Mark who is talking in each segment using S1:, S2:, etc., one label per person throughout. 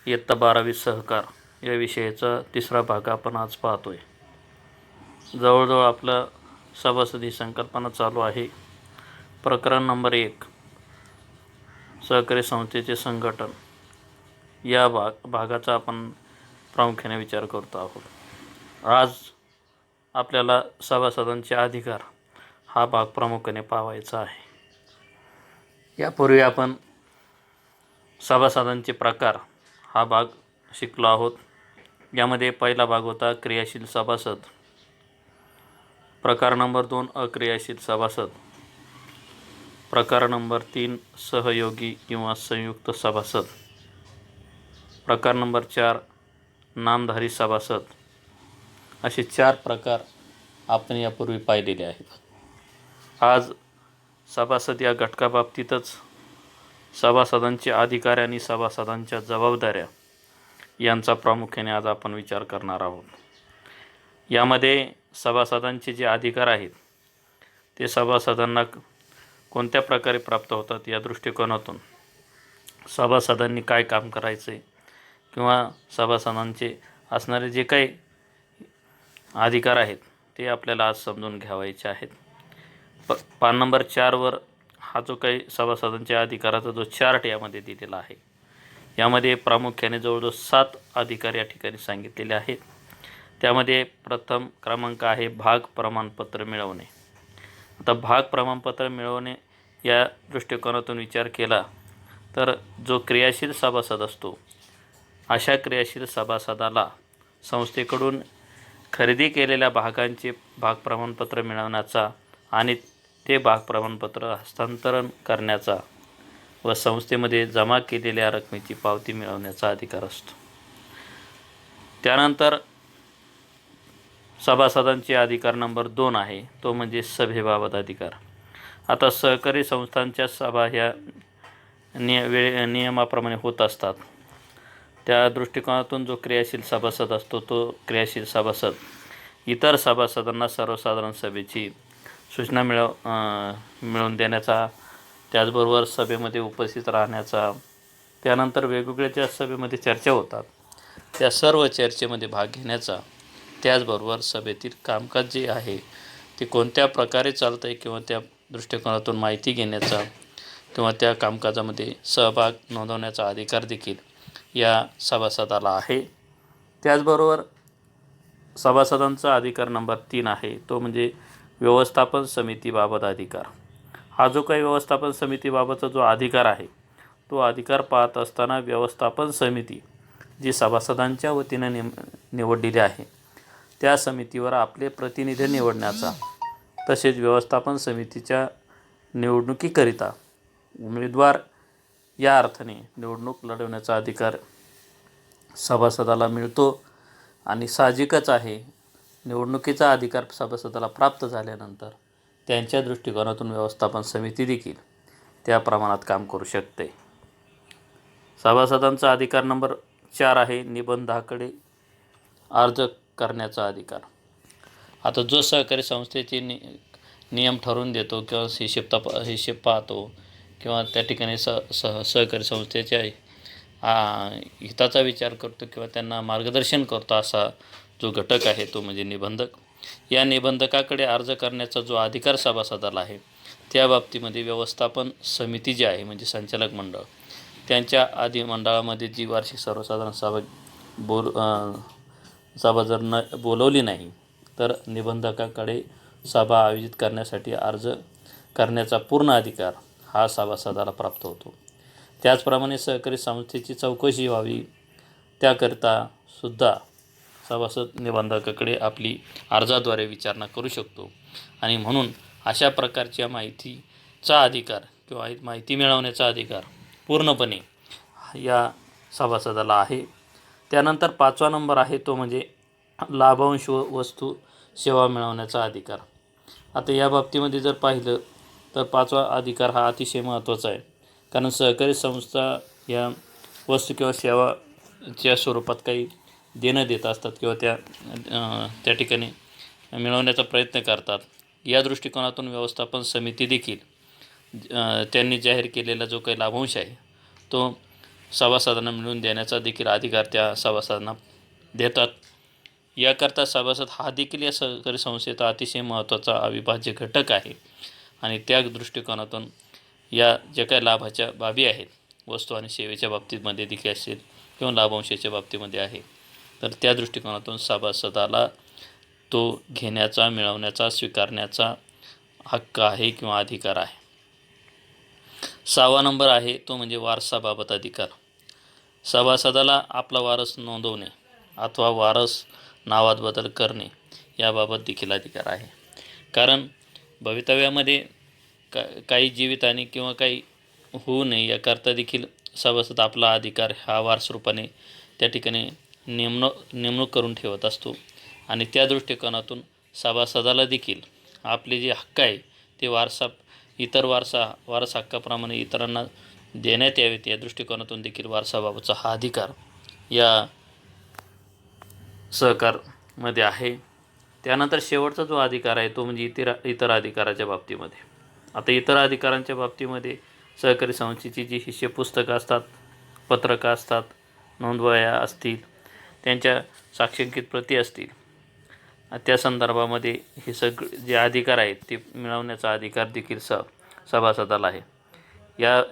S1: इयत्ता 12वी सहकार या विषयाचा तिसरा भाग आपण आज पाहतोय. जवळजवळ आपलं सभासदी संकल्पना चालू आहे. प्रकरण नंबर 1 सहकारी संस्थेचे संघटन या भागाचा आपण प्रामुख्याने विचार करत आहोत. आज आपल्याला सभासदांचे अधिकार हा भाग प्रामुख्याने पाहायचा आहे. यापूर्वी आपण सभासदांचे प्रकार हा भाग शिकलो आहोत. यामध्ये पहिला भाग होता क्रियाशील सभासद, प्रकार नंबर 2 अक्रियाशील सभासद, प्रकार नंबर 3 सहयोगी किंवा संयुक्त सभासद, प्रकार नंबर 4 नामधारी सभासद. असे 4 प्रकार आपण यापूर्वी पाहिलेले आहेत. आज सभासद या घटकाबाबतीतच सभासदांचे अधिकार आणि सभासदांच्या जबाबदाऱ्या यांचा प्रामुख्याने आज आपण विचार करणार आहोत. यामध्ये सभासदांचे जे अधिकार आहेत ते सभासदांना कोणत्या प्रकारे प्राप्त होतात या दृष्टिकोनातून सभासदांनी काय काम करायचे किंवा सभासदांचे असणारे जे काही अधिकार आहेत ते आपल्याला आज समजून घ्यावायचे आहेत. पान नंबर 4वर हा जो काही सभासदांच्या अधिकाराचा जो चार्ट यामध्ये दिलेला आहे, यामध्ये प्रामुख्याने जवळजवळ 7 अधिकार या ठिकाणी सांगितलेले आहेत. त्यामध्ये प्रथम क्रमांक आहे भाग प्रमाणपत्र मिळवणे. आता भाग प्रमाणपत्र मिळवणे या दृष्टिकोनातून विचार केला तर जो क्रियाशील सभासद असतो अशा क्रियाशील सभासदाला संस्थेकडून खरेदी केलेल्या भागांचे भाग प्रमाणपत्र मिळवण्याचा आणि ते भाग प्रमाणपत्र हस्तांतरण करण्याचा व संस्थेमध्ये जमा केलेल्या रकमेची पावती मिळवण्याचा अधिकार असतो. त्यानंतर सभासदांचे अधिकार नंबर 2 आहे, तो म्हणजे सभेबाबत अधिकार. आता सहकारी संस्थांच्या सभा ह्या नियमाप्रमाणे होत असतात. त्या दृष्टिकोनातून जो क्रियाशील सभासद असतो तो क्रियाशील सभासद इतर सभासदांना सर्वसाधारण सभेची सूचना मिळवून देण्याचा, त्याचबरोबर सभेमध्ये उपस्थित राहण्याचा, त्यानंतर वेगवेगळ्या ज्या सभेमध्ये चर्चा होतात त्या सर्व चर्चेमध्ये भाग घेण्याचा, त्याचबरोबर सभेतील कामकाज जे आहे ते कोणत्या प्रकारे चालतं आहे किंवा त्या दृष्टिकोनातून माहिती घेण्याचा किंवा त्या कामकाजामध्ये सहभाग नोंदवण्याचा अधिकार देखील या सभासदाला आहे. त्याचबरोबर सभासदांचा अधिकार नंबर 3 आहे, तो म्हणजे व्यवस्थापन समितीबाबत अधिकार. हा जो काही व्यवस्थापन समितीबाबतचा जो अधिकार आहे तो अधिकार पाहत असताना व्यवस्थापन समिती जी सभासदांच्या वतीने निवडलेली आहे त्या समितीवर आपले प्रतिनिधी निवडण्याचा, तसेच व्यवस्थापन समितीच्या निवडणुकीकरिता उमेदवार या अर्थाने निवडणूक लढवण्याचा अधिकार सभासदाला मिळतो. आणि साहजिकच आहे, निवडणुकीचा अधिकार सभासदाला प्राप्त झाल्यानंतर त्यांच्या दृष्टिकोनातून व्यवस्थापन समिती देखील त्या प्रमाणात काम करू शकते. सभासदांचा अधिकार नंबर 4 आहे निबंधाकडे अर्ज करण्याचा अधिकार. आता जो सहकारी संस्थेचे नियम ठरवून देतो किंवा हिशेब पाहतो किंवा त्या ठिकाणी सहकारी संस्थेच्या हिताचा विचार करतो किंवा त्यांना मार्गदर्शन करतो असा जो घटक आहे तो म्हणजे निबंधक. या निबंधकाकडे अर्ज करण्याचा जो अधिकार सभासदाला आहे त्या बाबतीमध्ये व्यवस्थापन समिती जी आहे म्हणजे संचालक मंडळ त्यांच्या अधिमंडळामध्ये जी वार्षिक सर्वसाधारण सभा जर बोलवली नाही तर निबंधकाकडे सभा आयोजित करण्यासाठी अर्ज करण्याचा पूर्ण अधिकार हा सभासदाला प्राप्त होतो. त्याचप्रमाणे सहकारी संस्थेची चौकशी व्हावी त्याकरिता सुद्धा सभासद निबंधकाकडे आपली अर्जाद्वारे विचारणा करू शकतो. आणि म्हणून अशा प्रकारच्या माहितीचा अधिकार किंवा माहिती मिळवण्याचा अधिकार पूर्णपणे या सभासदाला आहे. त्यानंतर 5वा नंबर आहे तो म्हणजे लाभांश व वस्तू सेवा मिळवण्याचा अधिकार. आता या बाबतीमध्ये जर पाहिलं तर 5वा अधिकार हा अतिशय महत्त्वाचा आहे, कारण सहकारी संस्था या वस्तू किंवा सेवाच्या स्वरूपात काही देणं देत असतात किंवा त्या ठिकाणी मिळवण्याचा प्रयत्न करतात. या दृष्टिकोनातून व्यवस्थापन समिती देखील त्यांनी जाहीर केलेला जो काही लाभांश आहे तो सभासदांना मिळवून देण्याचा देखील अधिकार त्या सभासदांना देतात. याकरता सभासद हा देखील या सहकारी संस्थेचा अतिशय महत्त्वाचा अविभाज्य घटक आहे आणि त्या दृष्टिकोनातून या ज्या काही लाभाच्या बाबी आहेत, वस्तू आणि सेवेच्या बाबतीमध्ये देखील असेल किंवा लाभांशाच्या बाबतीमध्ये आहे, तर त्या दृष्टिकोनातून सभासदाला तो घेण्याचा, मिळवण्याचा, स्वीकारण्याचा हक्क आहे किंवा अधिकार आहे. 6वा नंबर आहे तो म्हणजे वारसाबाबत अधिकार. सभासदाला आपला वारस नोंदवणे अथवा वारस नावात बदल करणे याबाबत देखील अधिकार आहे. कारण भवितव्यामध्ये काही जीवितहानी किंवा काही होऊ नये याकरता देखील सभासद आपला अधिकार हा वारसरूपाने त्या ठिकाणी नेमणूक करून ठेवत असतो आणि त्या दृष्टिकोनातून सभासदाला देखील आपले जे हक्क आहे ते इतर वारस हक्काप्रमाणे इतरांना देण्यात यावेत या दृष्टिकोनातून देखील वारसाबाबतचा हा अधिकार या सहकारमध्ये आहे. त्यानंतर शेवटचा जो अधिकार आहे तो म्हणजे इतर अधिकाराच्या बाबतीमध्ये. आता इतर अधिकारांच्या बाबतीमध्ये सहकारी संस्थेची जी हिशे पुस्तकं असतात, पत्रकं असतात, नोंदवह्या असतील, त्यांच्या साक्षांकित प्रती असतील, त्या संदर्भामध्ये हे सगळे जे अधिकार आहेत ते मिळवण्याचा अधिकार देखील सभासदाला आहे.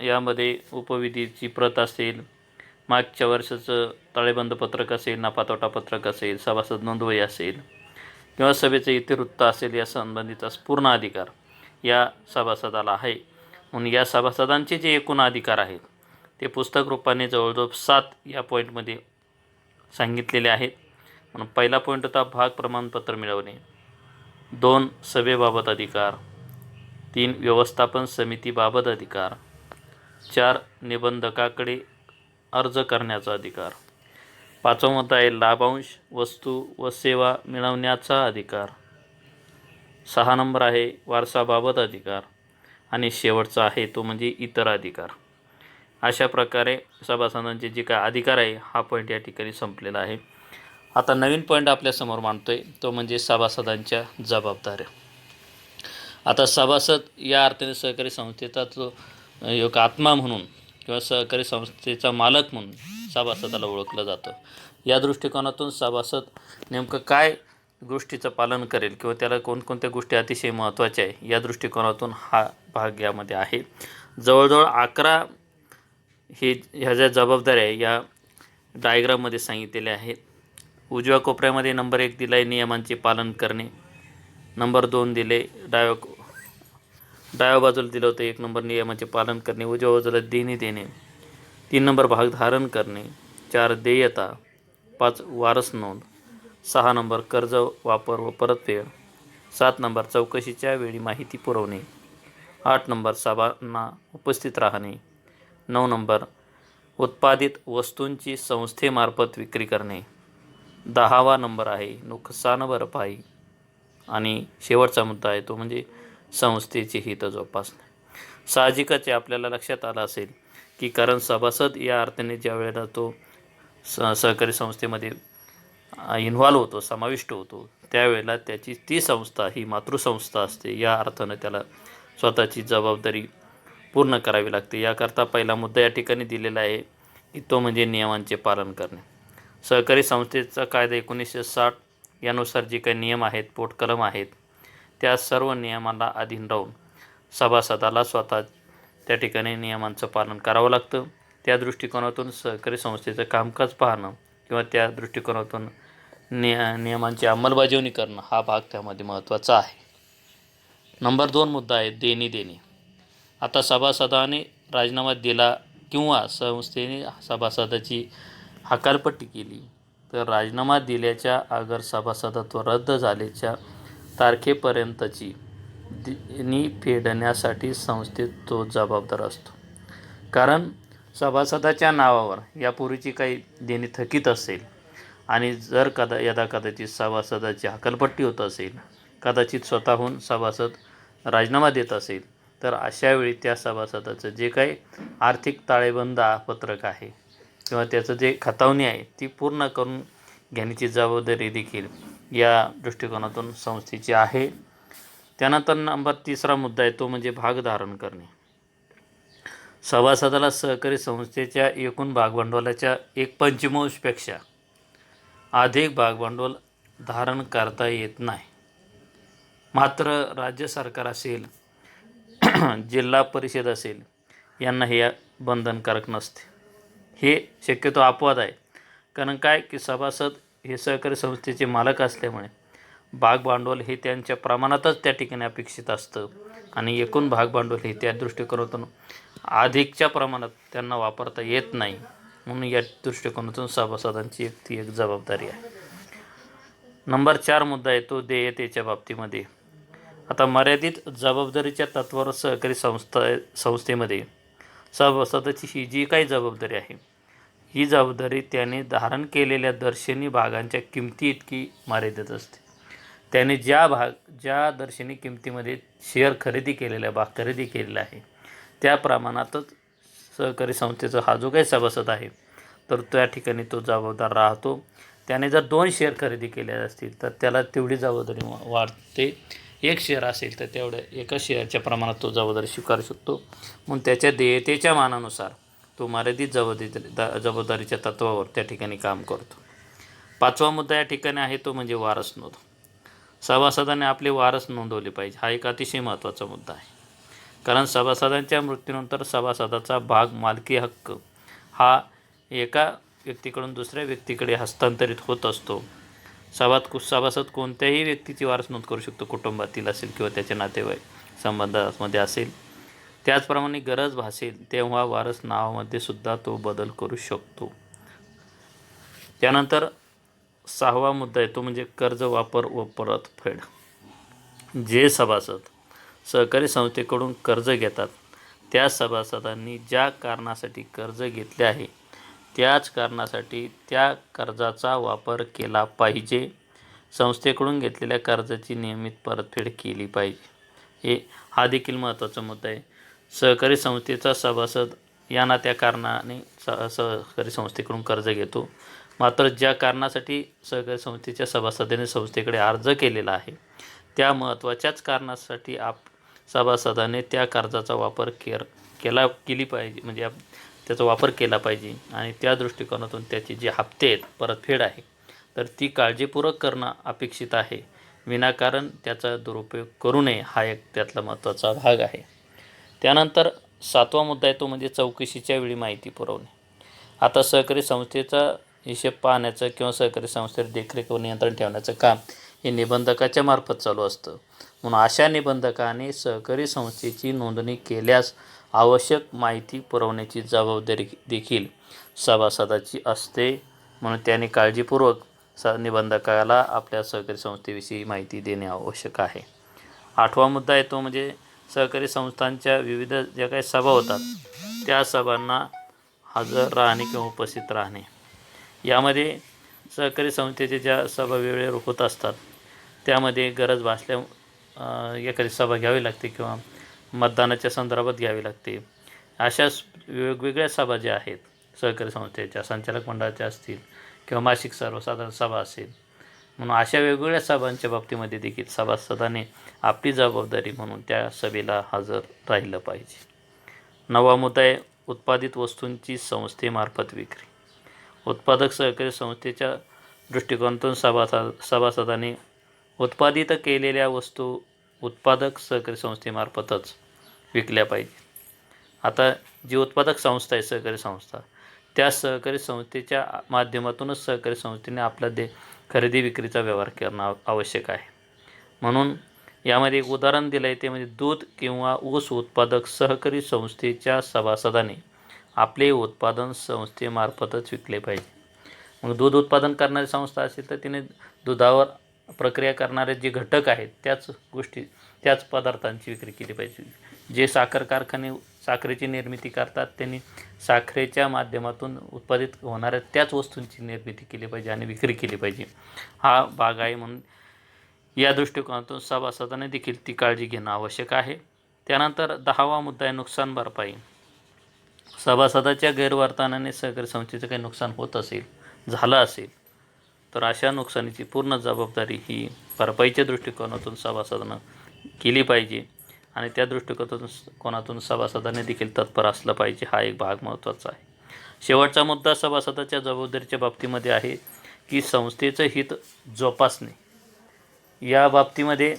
S1: यामध्ये उपविधीची प्रत असेल, मागच्या वर्षाचं ताळेबंद पत्रक असेल, नफा-तोटा पत्रक असेल, सभासद नोंदवही असेल किंवा सभेचं इतिवृत्त असेल, या संबंधीचा पूर्ण अधिकार या सभासदाला आहे. म्हणून या सभासदांचे जे एकूण अधिकार आहेत ते पुस्तक रूपाने जवळजवळ 7 या पॉईंटमध्ये सांगितलेले आहेत. म्हणून पहिला पॉईंट होता भाग प्रमाणपत्र मिळवणे, 2 सभेबाबत अधिकार, 3 व्यवस्थापन समितीबाबत अधिकार, 4 निबंधकाकडे अर्ज करण्याचा अधिकार, 5वा मुद्दा आहे लाभांश, वस्तू व सेवा मिळवण्याचा अधिकार, 6 नंबर आहे वारसाबाबत अधिकार आणि शेवटचा आहे तो म्हणजे इतर अधिकार. अशा प्रकारे सभासदांचे जे काय अधिकार आहे हा पॉईंट या ठिकाणी संपलेला आहे. आता नवीन पॉईंट आपल्यासमोर मांडतोय तो म्हणजे सभासदांच्या जबाबदाऱ्या. आता सभासद या अर्थाने सहकारी संस्थेचा जो एक आत्मा म्हणून किंवा सहकारी संस्थेचा मालक म्हणून सभासदाला ओळखलं जातं. या दृष्टिकोनातून सभासद नेमकं काय गोष्टीचं पालन करेल किंवा त्याला कोणकोणत्या गोष्टी अतिशय महत्त्वाच्या आहे या दृष्टिकोनातून हा भाग यामध्ये आहे. जवळजवळ 11 ह्या ज्या जबाबदाऱ्या आहे या डायग्राममध्ये सांगितलेल्या आहेत. उजव्या कोपऱ्यामध्ये नंबर 1 दिला आहे नियमांचे पालन करणे, नंबर 2 दिले डाव्या बाजूला दिलं होतं 1 नंबर नियमाचे पालन करणे, उजव्या बाजूला देणे, 3 नंबर भागधारण करणे, 4 देयता, 5 वारस नोंद, 6 नंबर कर्ज वापर व परतफेड, 7 नंबर चौकशीच्या वेळी माहिती पुरवणे, 8 नंबर सभांना उपस्थित राहणे, 9 नंबर उत्पादित वस्तूंची संस्थेमार्फत विक्री करणे, 10वा नंबर आहे नुकसान भरपाई आणि शेवटचा मुद्दा आहे तो म्हणजे संस्थेचे हित जोपासणे. साहजिकच आपल्याला लक्षात आलं असेल की कारण सभासद या अर्थाने ज्या वेळेला तो सहकारी संस्थेमध्ये इन्व्हॉल्व होतो, समाविष्ट होतो, त्यावेळेला त्याची ती संस्था ही मातृसंस्था असते. या अर्थानं त्याला स्वतःची जबाबदारी पूर्ण करावी लागते. याकरता पहिला मुद्दा या ठिकाणी दिलेला आहे की तो म्हणजे नियमांचे पालन करणे. सहकारी संस्थेचा कायदा 1960 यानुसार जे काही नियम आहेत, पोटकलम आहेत, त्या सर्व नियमांना अधीन राहून सभासदाला स्वतः त्या ठिकाणी नियमांचं पालन करावं लागतं. त्या दृष्टिकोनातून सहकारी संस्थेचं कामकाज पाहणं किंवा त्या दृष्टिकोनातून नियमांची अंमलबजावणी करणं हा भाग त्यामध्ये महत्त्वाचा आहे. नंबर 2 मुद्दा आहे देणे. आता सभासदाने राजीनामा दिला किंवा संस्थेने सभासदाची हकालपट्टी केली तर राजीनामा दिल्याच्या अगर सभासदत्व रद्द झाल्याच्या तारखेपर्यंतची देणी फेडण्यासाठी संस्थेत तो जबाबदार असतो. कारण सभासदाच्या नावावर यापूर्वीची काही देणी थकीत असेल आणि जर यदाकदाचित सभासदाची हकालपट्टी होत असेल, कदाचित स्वतःहून सभासद राजीनामा देत असेल, तर अशावेळी त्या सभासदाचं जे काही आर्थिक ताळेबंद पत्रक आहे किंवा त्याचं जे खतावणी आहे ती पूर्ण करून घेण्याची जबाबदारी देखील या दृष्टिकोनातून संस्थेची आहे. त्यानंतर नंबर 3रा मुद्दा आहे तो म्हणजे भागधारण करणे. सभासदाला सहकारी संस्थेच्या एकूण भागभांडवलाच्या 1/5पेक्षा अधिक भागभांडवल धारण करता येत नाही. मात्र राज्य सरकार असेल, जिल्हा परिषद असेल, यांना हे बंधनकारक नसते. हे शक्यतो अपवाद आहे. कारण काय की सभासद हे सहकारी संस्थेचे मालक असल्यामुळे भागभांडवल हे त्यांच्या प्रमाणातच त्या ठिकाणी अपेक्षित असतं आणि एकूण भागभांडवल हे त्या दृष्टिकोनातून अधिकच्या प्रमाणात त्यांना वापरता येत नाही. म्हणून या दृष्टिकोनातून सभासदांची ती एक जबाबदारी आहे. नंबर 4 मुद्दा आहे तो देयतेच्या बाबतीमध्ये. आता मर्यादित जबाबदारीच्या तत्त्वावर सहकारी संस्थेमध्ये सभासदाची ही जी काही जबाबदारी आहे, ही जबाबदारी त्याने धारण केलेल्या दर्शनी भागांच्या किमती इतकी मर्यादित असते. त्याने ज्या दर्शनी किमतीमध्ये शेअर खरेदी केलेला आहे त्या प्रमाणातच सहकारी संस्थेचा हा जो काही सभासद आहे तर त्या ठिकाणी तो जबाबदार राहतो. त्याने जर 2 शेअर खरेदी केले असतील तर त्याला तेवढी जबाबदारी वाढते. 1 शेअर असेल तर तेवढ्या एका शेअरच्या प्रमाणात तो जबाबदारी स्वीकारू शकतो. म्हणून त्याच्या देयतेच्या मानानुसार तो मर्यादित जबाबदारीच्या तत्त्वावर त्या ठिकाणी काम करतो. 5वा मुद्दा या ठिकाणी आहे तो म्हणजे वारस नोंद. सभासदाने आपले वारस नोंदवले पाहिजे. हा एक अतिशय महत्त्वाचा मुद्दा आहे. कारण सभासदांच्या मृत्यूनंतर सभासदाचा भाग मालकी हक्क हा एका व्यक्तीकडून दुसऱ्या व्यक्तीकडे हस्तांतरित होत असतो. सभासद कोणत्याही व्यक्तीची वारस नोंद करू शकतो, कुटुंबातील असेल किंवा त्याच्या नातेवाईक संबंधामध्ये असेल. त्याचप्रमाणे गरज भासेल तेव्हा वारस नावामध्ये सुद्धा तो बदल करू शकतो. त्यानंतर 6वा मुद्दा आहे तो म्हणजे कर्ज वापर व परतफेड. जे सभासद सहकारी संस्थेकडून कर्ज घेतात त्या सभासदांनी ज्या कारणासाठी कर्ज घेतले आहे त्याच कारणासाठी त्या कर्जाचा वापर केला पाहिजे. संस्थेकडून घेतलेल्या कर्जाची नियमित परतफेड केली पाहिजे. हा देखील महत्त्वाचा मुद्दा आहे. सहकारी संस्थेचा सभासद या ना त्या कारणाने सहकारी संस्थेकडून कर्ज घेतो. मात्र ज्या कारणासाठी सहकारी संस्थेच्या सभासदाने संस्थेकडे अर्ज केलेला आहे त्या महत्त्वाच्याच कारणासाठी सभासदाने त्या कर्जाचा वापर केली पाहिजे, म्हणजे त्याचा वापर केला पाहिजे. आणि त्या दृष्टिकोनातून त्याचे जे हप्ते आहेत, परतफेड आहे, तर ती काळजीपूर्वक करणं अपेक्षित आहे. विनाकारण त्याचा दुरुपयोग करू नये हा एक त्यातला महत्त्वाचा भाग आहे. त्यानंतर 7वा मुद्दा आहे तो म्हणजे चौकशीच्या वेळी माहिती पुरवणे. आता सहकारी संस्थेचा हिशेब पाहण्याचं किंवा सहकारी संस्थेवर देखरेख व नियंत्रण ठेवण्याचं काम हे निबंधकाच्या मार्फत चालू असतं. म्हणून अशा निबंधकाने सहकारी संस्थेची नोंदणी केल्यास आवश्यक माहिती पुरवण्याची जबाबदारी देखील सभासदाची असते. म्हणून त्याने काळजीपूर्वक निबंधकाला आपल्या सहकारी संस्थेविषयी माहिती देणे आवश्यक आहे. 8वा मुद्दा आहे तो म्हणजे सहकारी संस्थांच्या विविध ज्या काही सभा होतात त्या सभांना हजर राहणे किंवा उपस्थित राहणे. यामध्ये सहकारी संस्थेच्या ज्या सभा वेळेवर होत असतात त्यामध्ये गरज भासल्या एखादी सभा घ्यावी लागते किंवा मतदानाच्या संदर्भात घ्यावी लागते. अशा वेगवेगळ्या सभा ज्या आहेत सहकारी संस्थेच्या संचालक मंडळाच्या असतील किंवा मासिक सर्वसाधारण सभा असेल, म्हणून अशा वेगवेगळ्या सभांच्या बाबतीमध्ये देखील सभासदाने आपली जबाबदारी म्हणून त्या सभेला हजर राहिलं पाहिजे. 9वा मुद्दा आहे उत्पादित वस्तूंची संस्थेमार्फत विक्री. उत्पादक सहकारी संस्थेच्या दृष्टिकोनातून सभासदाने उत्पादित केलेल्या वस्तू उत्पादक सहकारी संस्थेमार्फतच विकल्या पाहिजे. आता जी उत्पादक संस्था आहे सहकारी संस्था, त्या सहकारी संस्थेच्या माध्यमातूनच सहकारी संस्थेने आपला खरेदी विक्रीचा व्यवहार करणं आवश्यक आहे. म्हणून यामध्ये एक उदाहरण दिलं आहे ते म्हणजे दूध किंवा ऊस उत्पादक सहकारी संस्थेच्या सभासदाने आपले उत्पादन संस्थेमार्फतच विकले पाहिजे. मग दूध उत्पादन करणारी संस्था असेल तर तिने दुधावर प्रक्रिया करणारे जे घटक आहेत त्याच पदार्थांची विक्री केली पाहिजे. जे साखर कारखाने साखरेची निर्मिती करतात त्यांनी साखरेच्या माध्यमातून उत्पादित होणाऱ्या त्याच वस्तूंची निर्मिती केली पाहिजे आणि विक्री केली पाहिजे. हा भाग आहे. म्हणून या दृष्टिकोनातून सभासदाने देखील ती काळजी घेणं आवश्यक आहे. त्यानंतर 10वा मुद्दा आहे नुकसान भरपाई. सभासदाच्या गैरवर्तनाने सहकारी संस्थेचं काही नुकसान झालं असेल तर अशा नुकसानीची पूर्ण जबाबदारी ही भरपाईच्या दृष्टिकोनातून सभासदानं केली पाहिजे. आणि त्या दृष्टिकोनातून सभासदांनी देखील तत्पर असलं पाहिजे. हा एक भाग महत्त्वाचा आहे. शेवटचा मुद्दा सभासदाच्या जबाबदारीच्या बाबतीमध्ये आहे की संस्थेचं हित जोपासणे. या बाबतीमध्ये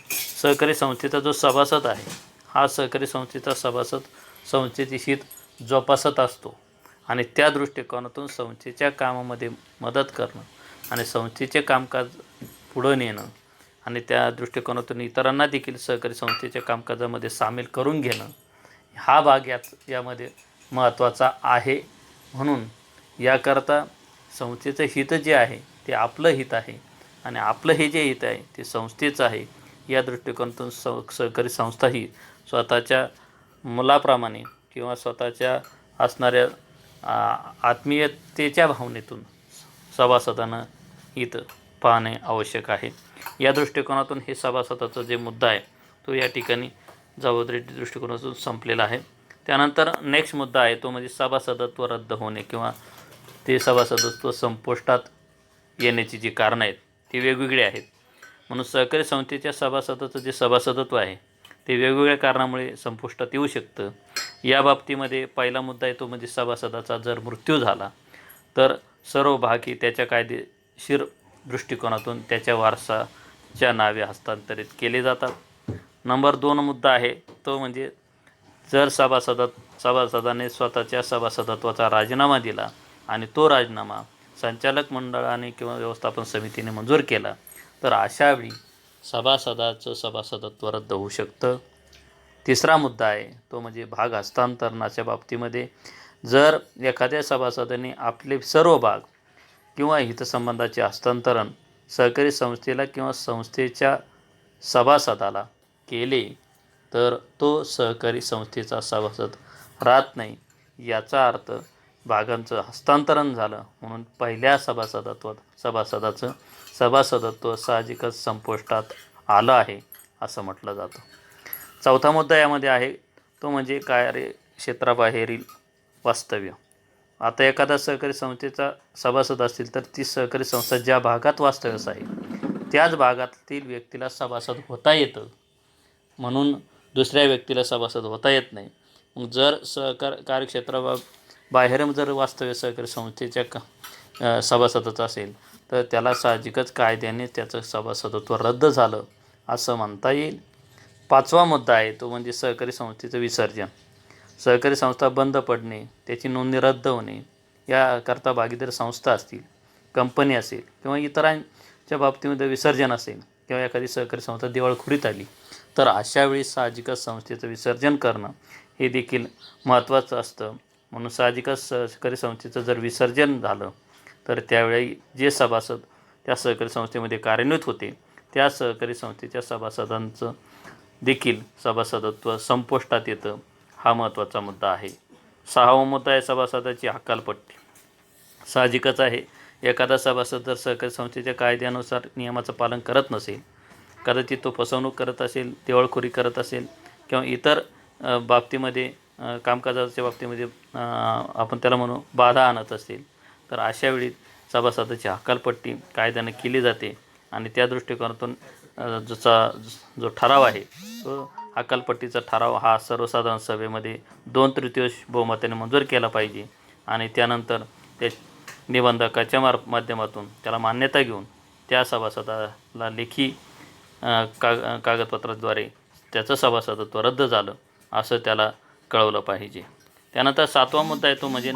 S1: सहकारी संस्थेचा जो सभासद आहे हा सहकारी संस्थेचा सभासद संस्थेचे हित जोपासत असतो आणि त्या दृष्टिकोनातून संस्थेच्या कामामध्ये मदत करणं आणि संस्थेचे कामकाज पुढं नेणं आणि त्या दृष्टिकोनातून इतरांना देखील सहकारी संस्थेच्या कामकाजामध्ये सामील करून घेणं हा भाग यामध्ये महत्त्वाचा आहे. म्हणून याकरता संस्थेचं हित जे आहे ते आपलं हित आहे आणि आपलं हे जे हित आहे ते संस्थेचं आहे. या दृष्टिकोनातून सहकारी संस्था ही स्वतःच्या मुलाप्रमाणे किंवा स्वतःच्या असणाऱ्या आत्मीयतेच्या भावनेतून सभासदांना हित पाहणे आवश्यक आहे. या दृष्टिकोनातून हे सभासदाचा जे मुद्दा आहे तो या ठिकाणी जबाबदारी दृष्टिकोनातून संपलेला आहे. त्यानंतर नेक्स्ट मुद्दा आहे तो म्हणजे सभासदत्व रद्द होणे किंवा ते सभासदत्व संपुष्टात येण्याची जी कारणं आहेत ती वेगवेगळी आहेत. म्हणून सहकारी संस्थेच्या सभासदाचं जे सभासदत्व आहे ते वेगवेगळ्या कारणामुळे संपुष्टात येऊ शकतं. या बाबतीमध्ये पहिला मुद्दा आहे तो म्हणजे सभासदाचा जर मृत्यू झाला तर सर्व भाग ही त्याच्या कायदेशीर दृष्टिकोनातून त्याच्या वारसाच्या नावे हस्तांतरित केले जातात. नंबर 2 मुद्दा आहे तो म्हणजे जर सभासदाने स्वतःच्या सभासदत्वाचा राजीनामा दिला आणि तो राजीनामा संचालक मंडळाने किंवा व्यवस्थापन समितीने मंजूर केला तर अशावेळी सभासदाचं सभासदत्व रद्द होऊ शकतं. तिसरा मुद्दा आहे तो म्हणजे भाग हस्तांतरणाच्या बाबतीमध्ये जर एखाद्या सभासदाने आपले सर्व भाग किंवा हितसंबंधाचे हस्तांतरण सहकारी संस्थेला किंवा संस्थेच्या सभासदाला केले तर तो सहकारी संस्थेचा सभासद राहत नाही. याचा अर्थ भागांचं हस्तांतरण झालं म्हणून पहिल्या सभासदाचं सभासदत्व साहजिकच संपुष्टात आलं आहे असं म्हटलं जातं. चौथा मुद्दा यामध्ये आहे तो म्हणजे कार्यक्षेत्राबाहेरील वास्तव्य. आता एखादा सहकारी संस्थेचा सभासद असतील तर ती सहकारी संस्था ज्या भागात वास्तव्यास आहे त्याच भागातील व्यक्तीला सभासद होता येतं, म्हणून दुसऱ्या व्यक्तीला सभासद होता येत नाही. मग जर कार्यक्षेत्राबाहेर जर वास्तव्य सहकारी संस्थेच्या सभासदाचं असेल तर त्याला साहजिकच कायद्याने त्याचं सभासदत्व रद्द झालं असं म्हणता येईल. पाचवा मुद्दा आहे तो म्हणजे सहकारी संस्थेचं विसर्जन. सहकारी संस्था बंद पडणे, त्याची नोंदणी रद्द होणे याकरता भागीदार संस्था असतील, कंपनी असेल किंवा इतरांच्या बाबतीमध्ये विसर्जन असेल किंवा एखादी सहकारी संस्था दिवाळखोरीत आली तर अशावेळी साहजिकच संस्थेचं विसर्जन करणं हे देखील महत्त्वाचं असतं. म्हणून साहजिकच सहकारी संस्थेचं जर विसर्जन झालं तर त्यावेळी जे सभासद त्या सहकारी संस्थेमध्ये कार्यान्वित होते त्या सहकारी संस्थेच्या सभासदांचं देखील सभासदत्व संपुष्टात येतं. हा महत्त्वाचा मुद्दा आहे. 6वा मुद्दा आहे सभासदाची हकालपट्टी. साहजिकच आहे एखादा सभासद जर सहकारी संस्थेच्या कायद्यानुसार नियमाचं पालन करत नसेल, कदाचित तो फसवणूक करत असेल, दिवाळखोरी करत असेल किंवा इतर बाबतीमध्ये कामकाजाच्या बाबतीमध्ये आपण त्याला म्हणू बाधा आणत असेल तर अशावेळी सभासदाची हकालपट्टी कायद्याने केली जाते आणि त्या दृष्टिकोनातून जो ठराव आहे तो हकालपट्टीचा ठराव हा सर्वसाधारण सभेमध्ये 2/3 बहुमताने मंजूर केला पाहिजे आणि त्यानंतर त्या निबंधकाच्या माध्यमातून त्याला मान्यता घेऊन त्या सभासदाला लेखी कागदपत्राद्वारे त्याचं सभासदत्व रद्द झालं असं त्याला कळवलं पाहिजे. त्यानंतर 7वा मुद्दा आहे तो म्हणजे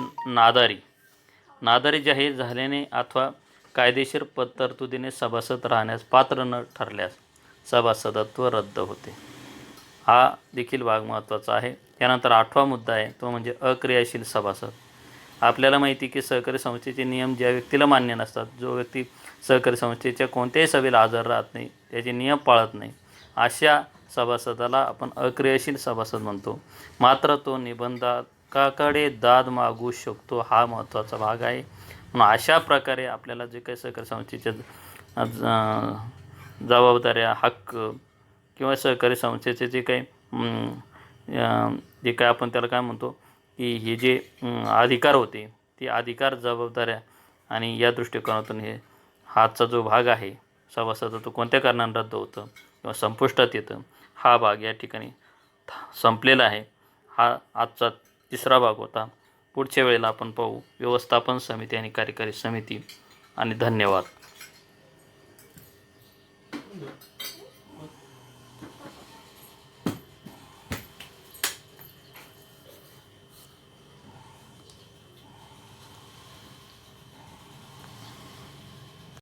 S1: नादारी जाहीर झाल्याने अथवा कायदेशीर तरतुदीने सभासद राहण्यास पात्र न ठरल्यास सभासदत्व रद्द होते. हा देखील भाग महत्त्वाचा आहे. त्यानंतर 8वा मुद्दा आहे तो म्हणजे अक्रियाशील सभासद. आपल्याला माहिती की सहकारी संस्थेचे नियम ज्या व्यक्तीला मान्य नसतात, जो व्यक्ती सहकारी संस्थेच्या कोणत्याही सभेला हजर राहत नाही, त्याचे नियम पाळत नाही, अशा सभासदाला आपण अक्रियाशील सभासद म्हणतो. मात्र तो निबंधकाकडे दाद मागू शकतो. हा महत्त्वाचा भाग आहे. म्हणून अशा प्रकारे आपल्याला जे काही सहकारी संस्थेच्या जबाबदाऱ्या, हक्क किंवा सहकारी संस्थेचे जे काही आपण त्याला काय म्हणतो की हे जे अधिकार होते ते अधिकार, जबाबदाऱ्या आणि या दृष्टिकोनातून हाचा जो भाग आहे सभासदत्व कोणत्या कारणाने रद्द होतं किंवा संपुष्टात येतं हा भाग या ठिकाणी संपलेला आहे. हा आजचा तिसरा भाग होता. पुढच्या वेळेला आपण पाहू व्यवस्थापन समिती आणि कार्यकारी समिती. आणि धन्यवाद.